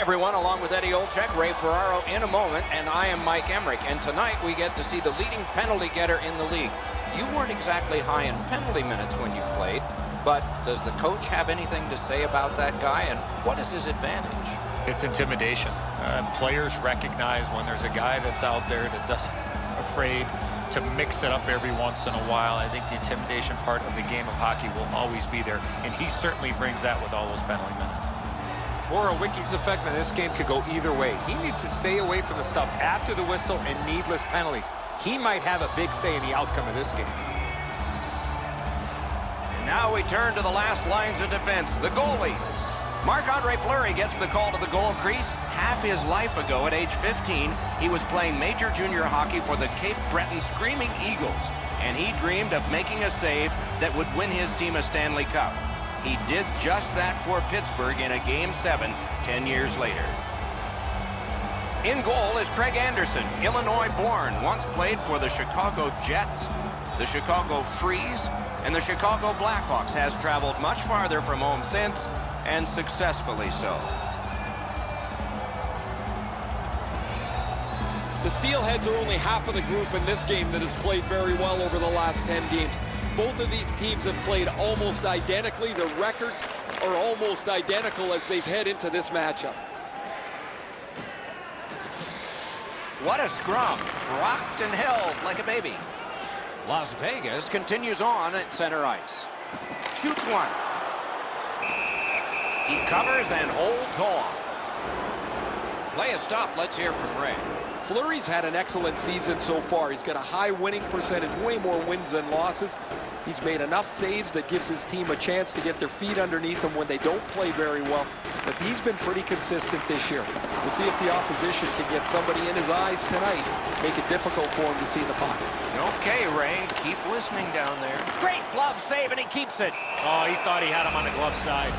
everyone, along with Eddie Olczyk, Ray Ferraro in a moment, and I am Mike Emmerich. And tonight we get to see the leading penalty getter in the league. You weren't exactly high in penalty minutes when you played, but does the coach have anything to say about that guy, and what is his advantage? It's intimidation. Players recognize when there's a guy that's out there that doesn't afraid to mix it up every once in a while. I think the intimidation part of the game of hockey will always be there, and he certainly brings that with all those penalty minutes. For a Wikings effect, that this game could go either way. He needs to stay away from the stuff after the whistle and needless penalties. He might have a big say in the outcome of this game. And now we turn to the last lines of defense, the goalies. Marc-Andre Fleury gets the call to the goal crease. Half his life ago, at age 15, he was playing major junior hockey for the Cape Breton Screaming Eagles, and he dreamed of making a save that would win his team a Stanley Cup. He did just that for Pittsburgh in a Game 7 10 years later. In goal is Craig Anderson, Illinois-born, once played for the Chicago Jets, the Chicago Freeze, and the Chicago Blackhawks. Has traveled much farther from home since, and successfully so. The Steelheads are only half of the group in this game that has played very well over the last 10 games. Both of these teams have played almost identically. The records are almost identical as they head into this matchup. What a scrum. Rocked and held like a baby. Las Vegas continues on at center ice. Shoots one. He covers and holds on. Play a stop. Let's hear from Ray. Fleury's had an excellent season so far. He's got a high winning percentage, way more wins than losses. He's made enough saves that gives his team a chance to get their feet underneath them when they don't play very well. But he's been pretty consistent this year. We'll see if the opposition can get somebody in his eyes tonight, make it difficult for him to see the puck. Okay, Ray, keep listening down there. Great glove save, and he keeps it. Oh, he thought he had him on the glove side.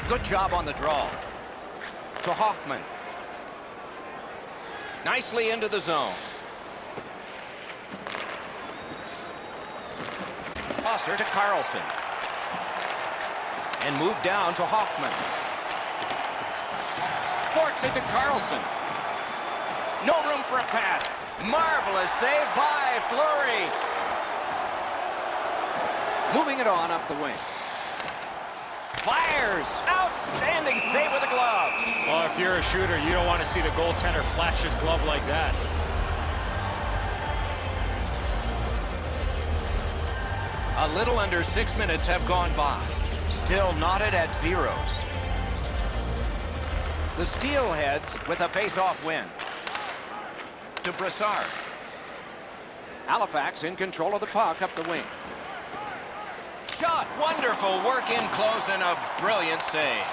Good job on the draw. To Hoffman. Nicely into the zone. Tosser to Carlson. And move down to Hoffman. Forks it to Carlson. No room for a pass. Marvelous save by Fleury. Moving it on up the wing. Fires! Outstanding save with a glove. Well, if you're a shooter, you don't want to see the goaltender flash his glove like that. A little under 6 minutes have gone by. Still knotted at zeros. The Steelheads with a face-off win. To Brassard. Halifax in control of the puck up the wing. Shot. Wonderful work in close and a brilliant save.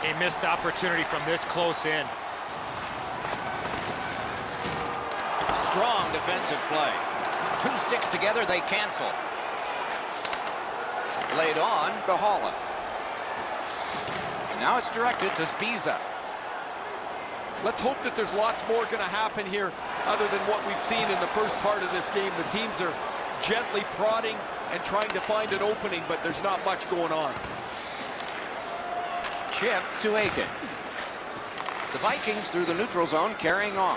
A missed opportunity from this close in. Strong defensive play. Two sticks together, they cancel. Laid on to Holla. Now it's directed to Spiza. Let's hope that there's lots more going to happen here other than what we've seen in the first part of this game. The teams are gently prodding and trying to find an opening, but there's not much going on. Chip to Aiken. The Vikings through the neutral zone, carrying on.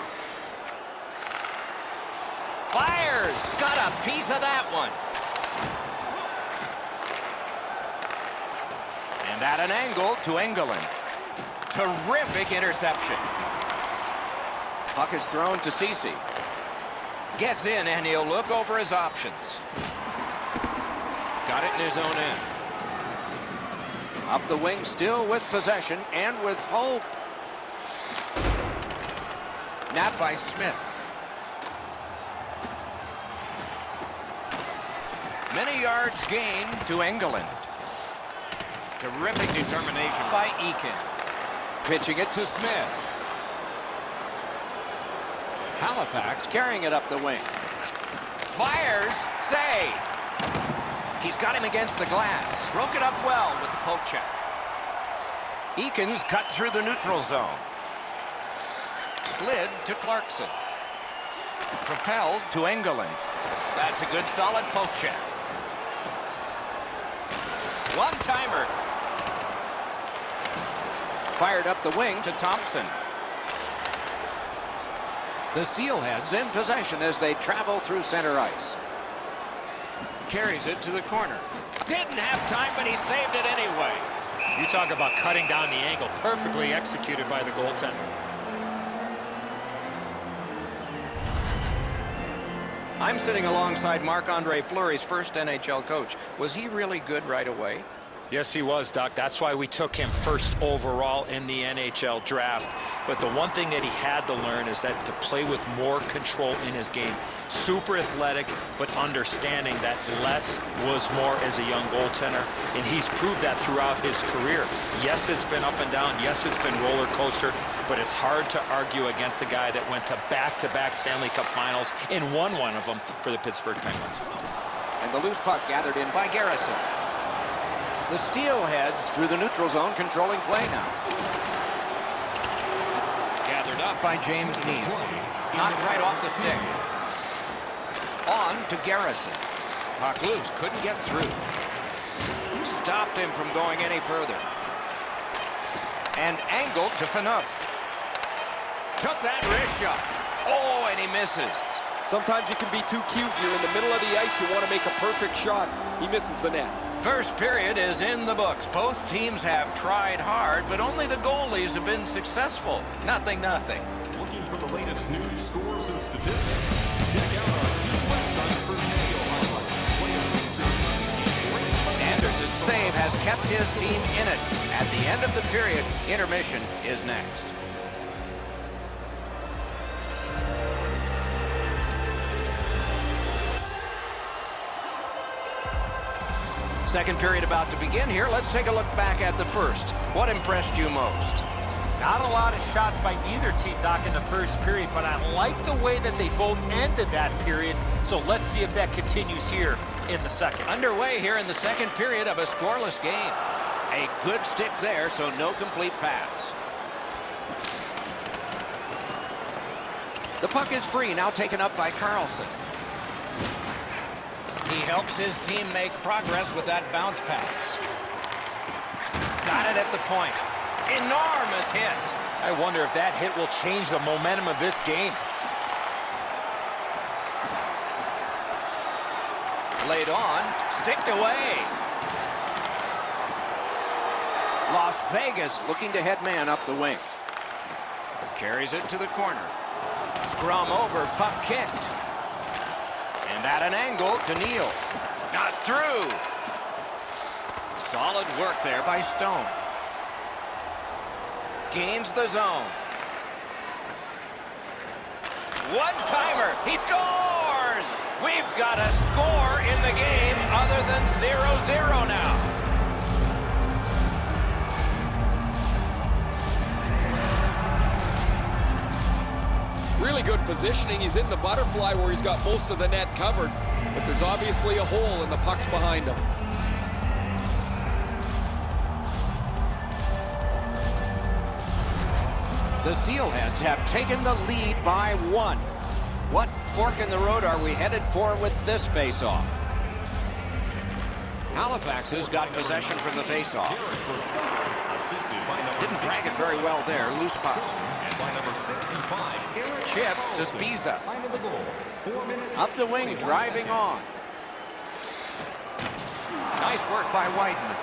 Fires! Got a piece of that one. And at an angle to Engelland. Terrific interception. Puck is thrown to Ceci. Gets in, and he'll look over his options. Got it in his own end. Up the wing, still with possession and with hope. Napped by Smith. Many yards gained to Engelland. Terrific determination by Eakin. Pitching it to Smith. Halifax carrying it up the wing. Fires. Save. He's got him against the glass. Broke it up well with the poke check. Eakins cut through the neutral zone. slid to Clarkson. Propelled to Engeland. That's a good solid poke check. One-timer. Fired up the wing to Thompson. The Steelheads in possession as they travel through center ice. Carries it to the corner. Didn't have time, but he saved it anyway. You talk about cutting down the angle. Perfectly executed by the goaltender. I'm sitting alongside Marc-Andre Fleury's first NHL coach. Was he really good right away? Yes, he was, Doc. That's why we took him first overall in the NHL draft. But the one thing that he had to learn is that to play with more control in his game. Super athletic, but understanding that less was more as a young goaltender. And he's proved that throughout his career. Yes, it's been up and down. Yes, it's been roller coaster. But it's hard to argue against a guy that went to back-to-back Stanley Cup finals and won one of them for the Pittsburgh Penguins. And the loose puck gathered in by Garrison. The Steelheads through the neutral zone, controlling play now. Gathered up by James Neal. Knocked right off the stick. On to Garrison. Puck loose, couldn't get through. Stopped him from going any further. And angled to Phaneuf. Took that wrist shot. Oh, and he misses. Sometimes you can be too cute. You're in the middle of the ice. You want to make a perfect shot. He misses the net. First period is in the books. Both teams have tried hard, but only the goalies have been successful. Nothing. Looking for the latest news, scores, and statistics? Check out our two websites for video highlights. Anderson's save has kept his team in it. At the end of the period, intermission is next. Second period about to begin here. Let's take a look back at the first. What impressed you most? Not a lot of shots by either team, Doc, in the first period, but I like the way that they both ended that period. So let's see if that continues here in the second. Underway here in the second period of a scoreless game. A good stick there, so no complete pass. The puck is free, now taken up by Carlson. He helps his team make progress with that bounce pass. Got it at the point. Enormous hit. I wonder if that hit will change the momentum of this game. Laid on, sticked away. Las Vegas looking to head man up the wing. Carries it to the corner. Scrum over, puck kicked. And at an angle to Neal. Not through. Solid work there by Stone. Gains the zone. One-timer. He scores! We've got a score in the game other than 0-0 now. Really good positioning. He's in the butterfly where he's got most of the net covered, but there's obviously a hole and the puck's behind him. The Steelheads have taken the lead by 1. What fork in the road are we headed for with this face-off? Halifax has got possession from the face-off. Didn't drag it very well there. Loose puck. Chip to Spiza. Up the wing, driving on. Nice work by Whiteman.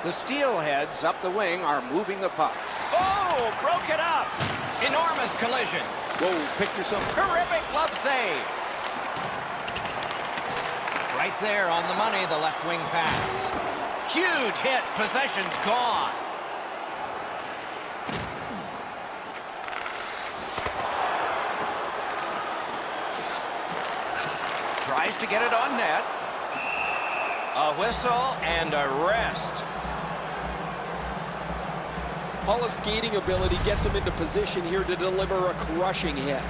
The Steelheads up the wing are moving the puck. Oh, broke it up. Enormous collision. Whoa, pick yourself. Terrific glove save. Right there on the money, the left wing pass. Huge hit, possession's gone. Tries to get it on net. A whistle and a rest. Hull's skating ability gets him into position here to deliver a crushing hit.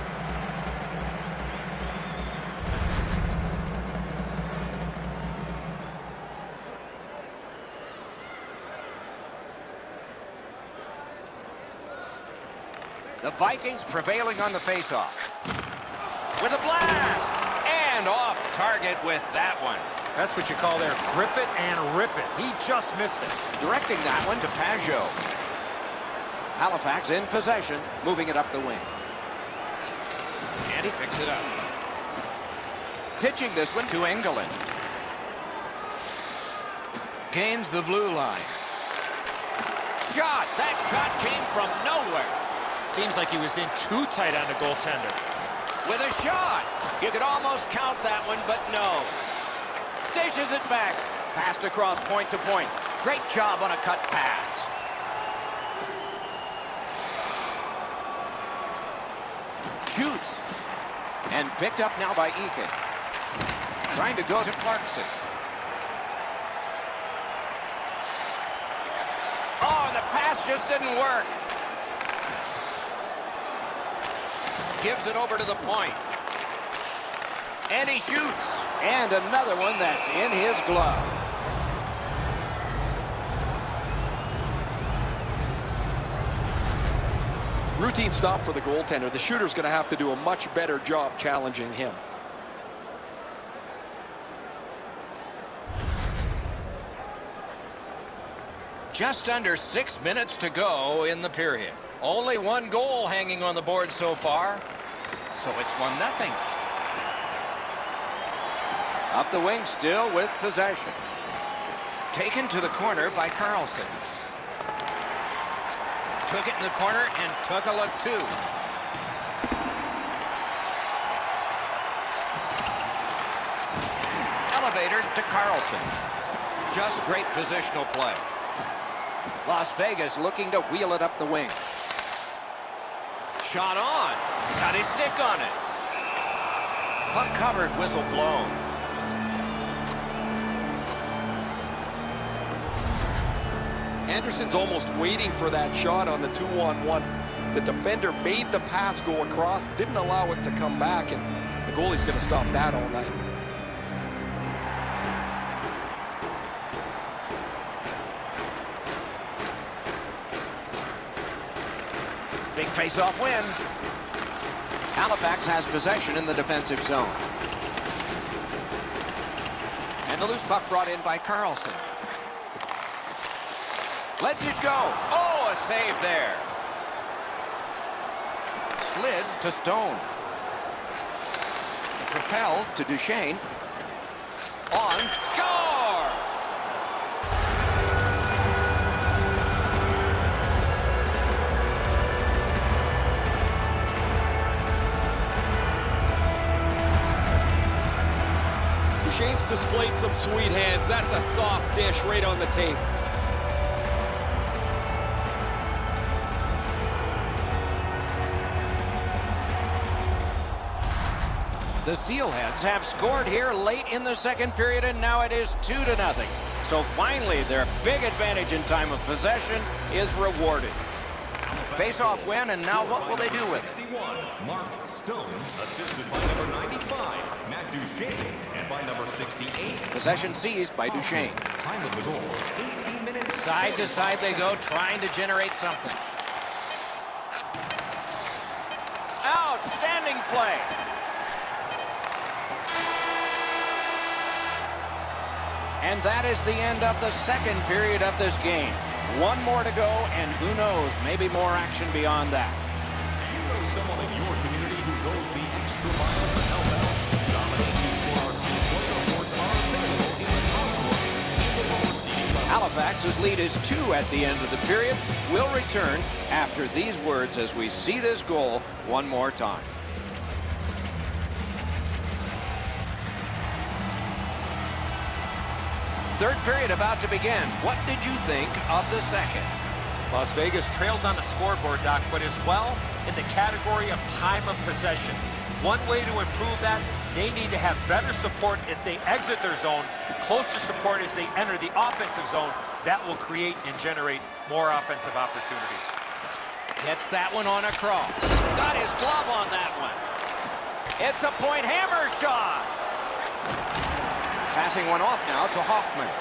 The Vikings prevailing on the faceoff. With a blast! And off target with that one. That's what you call there, grip it and rip it. He just missed it. Directing that one to Pajot. Halifax in possession, moving it up the wing. And he picks it up. Pitching this one to England. Gains the blue line. Shot! That shot came from nowhere. Seems like he was in too tight on the goaltender. With a shot. You could almost count that one, but no. Dishes it back. Passed across point to point. Great job on a cut pass. Shoots. And picked up now by Eakin. Trying to go to Clarkson. Oh, and the pass just didn't work. Gives it over to the point. And he shoots. And another one that's in his glove. Routine stop for the goaltender. The shooter's going to have to do a much better job challenging him. Just under 6 minutes to go in the period. Only one goal hanging on the board so far. So it's 1-0. Up the wing still with possession. Taken to the corner by Carlson. Took it in the corner and took a look too. Elevator to Carlson. Just great positional play. Las Vegas looking to wheel it up the wing. Shot on. Got his stick on it. Puck covered, whistle blown. Anderson's almost waiting for that shot on the 2-on-1. The defender made the pass go across, didn't allow it to come back, and the goalie's going to stop that all night. Big face-off win. Halifax has possession in the defensive zone. And the loose puck brought in by Carlson. Lets it go. Oh, a save there. Slid to Stone. Propelled to Duchesne. On. Score! Duchesne's displayed some sweet hands. That's a soft dish right on the tape. The Steelheads have scored here late in the second period, and now it is 2-0. So finally, their big advantage in time of possession is rewarded. Face-off win, and now what will they do with it? Mark Stone, assisted by number 95, Matt Duchesne, and by number 68. Possession seized by Duchesne. Time of the goal, 18 minutes. Side to side they go, trying to generate something. Outstanding play. And that is the end of the second period of this game. One more to go, and who knows, maybe more action beyond that. Do you know someone in your community who goes the extra mile to help out? Nominations for our team player awards are available in the concourse in the lower seating level. Halifax's lead is 2 at the end of the period. We'll return after these words as we see this goal one more time. Third period about to begin. What did you think of the second? Las Vegas trails on the scoreboard, Doc, but as well in the category of time of possession. One way to improve that, they need to have better support as they exit their zone, closer support as they enter the offensive zone. That will create and generate more offensive opportunities. Gets that one on a cross. Got his glove on that one. It's a point hammer shot. Passing one off now to Hoffman.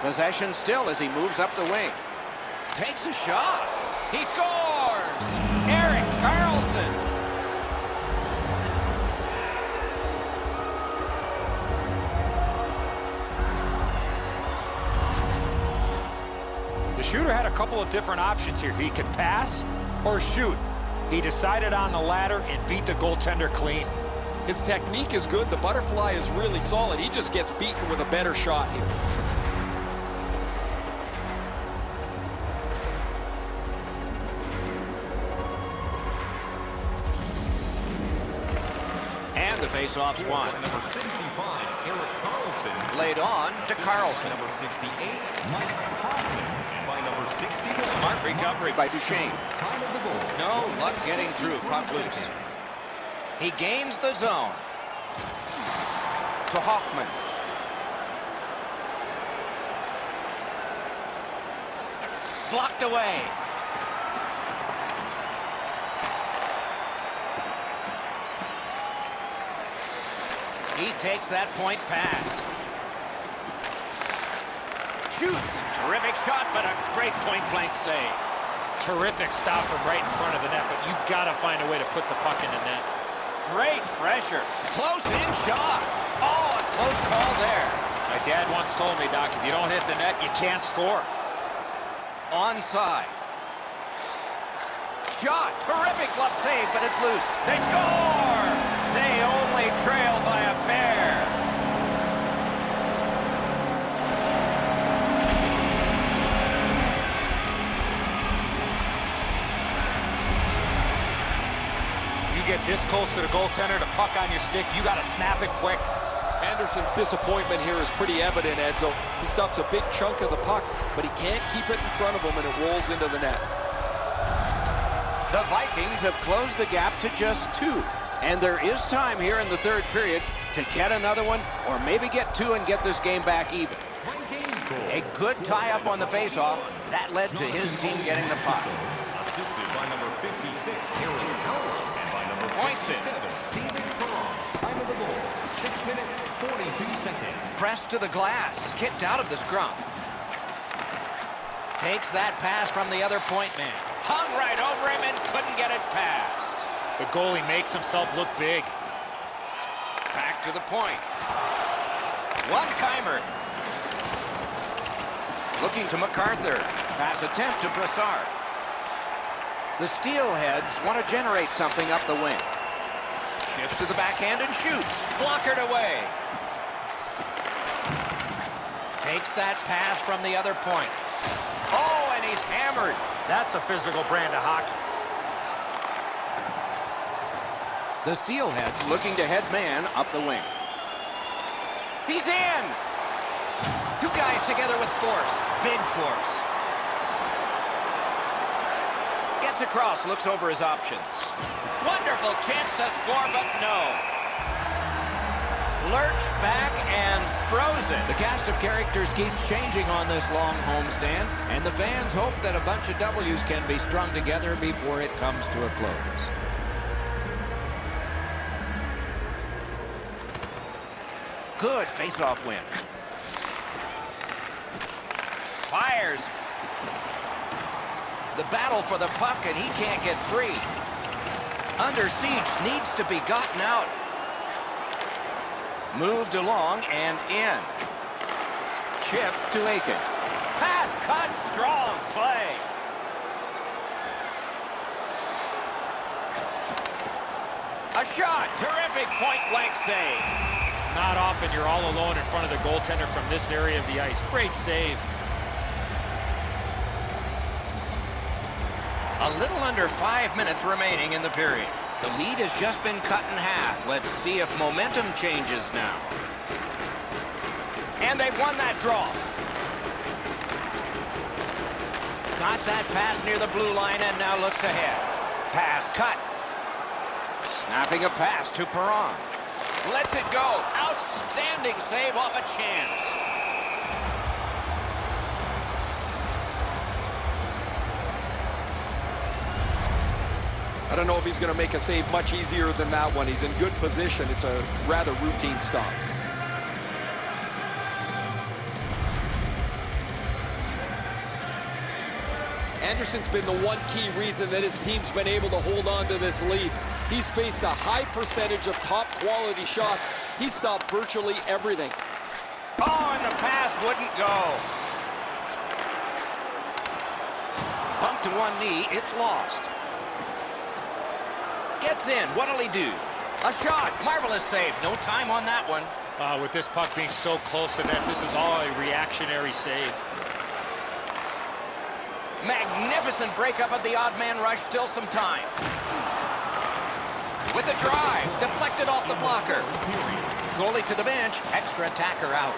Possession still as he moves up the wing. Takes a shot. He scores! shooter had a couple of different options here. He could pass or shoot. He decided on the latter and beat the goaltender clean. His technique is good. The butterfly is really solid. He just gets beaten with a better shot here. And the face-off's won. Number 65, Eric Carlson. Laid on to Carlson. Number 68, Mike Hoffman. And by number 60, Smart recovery by Duchesne. time of the goal. No luck getting through. Puck loose. He gains the zone. To Hoffman. Blocked away. He takes that point pass. Shoots. Terrific shot, but a great point-blank save. Terrific stop from right in front of the net, but you got to find a way to put the puck in the net. Great pressure. Close-in shot. Oh, a close call there. My dad once told me, Doc, if you don't hit the net, you can't score. Onside. Shot. Terrific glove save, but it's loose. They score! They only trail by a pair. You get this close to the goaltender, the puck on your stick, you got to snap it quick. Anderson's disappointment here is pretty evident, Edzo. He stops a big chunk of the puck, but he can't keep it in front of him, and it rolls into the net. The Vikings have closed the gap to just 2. And there is time here in the third period to get another one or maybe get 2 and get this game back even. A good tie-up on the face-off. That led to his team getting the puck. Assisted by number 56, Aaron Howard. And by number Points it. 57, Steven Perron. Time of the goal, 6 minutes, 42 seconds. Pressed to the glass. Kicked out of the scrum. Takes that pass from the other point man. Hung right over him and couldn't get it past. The goalie makes himself look big. Back to the point. One-timer. Looking to MacArthur. Pass attempt to Brassard. The Steelheads want to generate something up the wing. Shifts to the backhand and shoots. Blockered away. Takes that pass from the other point. Oh, and he's hammered. That's a physical brand of hockey. The Steelheads looking to head man up the wing. He's in! 2 guys together with force. Big force. Gets across, looks over his options. Wonderful chance to score, but no. Lurched back and frozen. The cast of characters keeps changing on this long homestand, and the fans hope that a bunch of W's can be strung together before it comes to a close. Good face-off win. Fires. The battle for the puck, and he can't get free. Under siege, needs to be gotten out. Moved along and in. Chip to Aiken. Pass cut, strong play. A shot, terrific point-blank save. Not often you're all alone in front of the goaltender from this area of the ice. Great save. A little under 5 minutes remaining in the period. The lead has just been cut in half. Let's see if momentum changes now. And they've won that draw. Got that pass near the blue line and now looks ahead. Pass cut. Snapping a pass to Perron. Lets it go. Outstanding save off a chance. I don't know if he's going to make a save much easier than that one. He's in good position. It's a rather routine stop. Anderson's been the one key reason that his team's been able to hold on to this lead. He's faced a high percentage of top quality shots. He stopped virtually everything. Oh, and the pass wouldn't go. to one knee. It's lost. Gets in. What'll he do? A shot. Marvelous save. No time on that one. With this puck being so close to net, this is all a reactionary save. Magnificent breakup of the odd man rush. Still some time. With a drive. Deflected off the blocker. Goalie to the bench. Extra attacker out.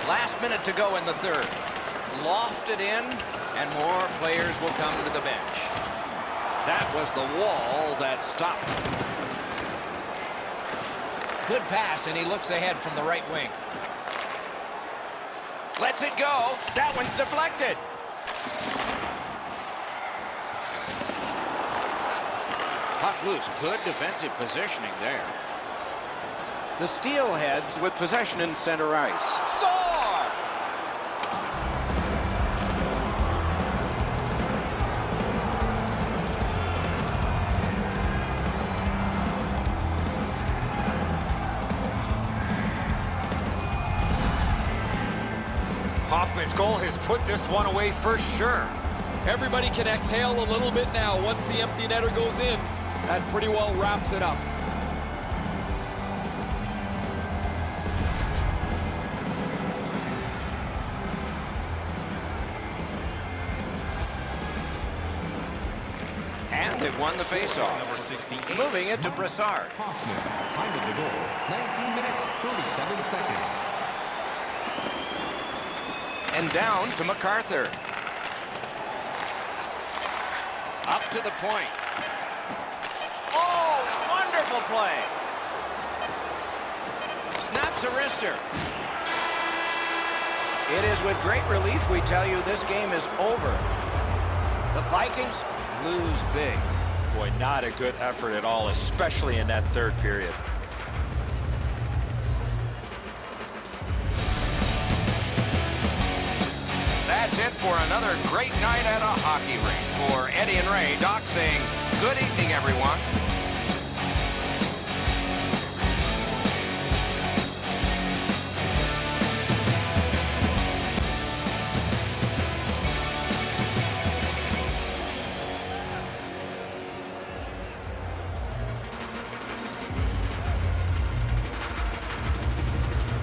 Last minute to go in the third. Lofted in, and more players will come to the bench. That was the wall that stopped. Good pass, and he looks ahead from the right wing. Lets it go. That one's deflected. Puck loose. Good defensive positioning there. The Steelheads with possession in center ice. Score! Hoffman's goal has put this one away for sure. Everybody can exhale a little bit now. Once the empty netter goes in, that pretty well wraps it up. And they've won the faceoff. Moving it to Brassard. Hoffman, time of the goal, 19 minutes, 37 seconds. And down to MacArthur. Up to the point. Oh, wonderful play. Snaps a wrister. It is with great relief we tell you this game is over. The Vikings lose big. Boy, not a good effort at all, especially in that third period. That's it for another great night at a hockey rink. For Eddie and Ray, Doc saying good evening, everyone.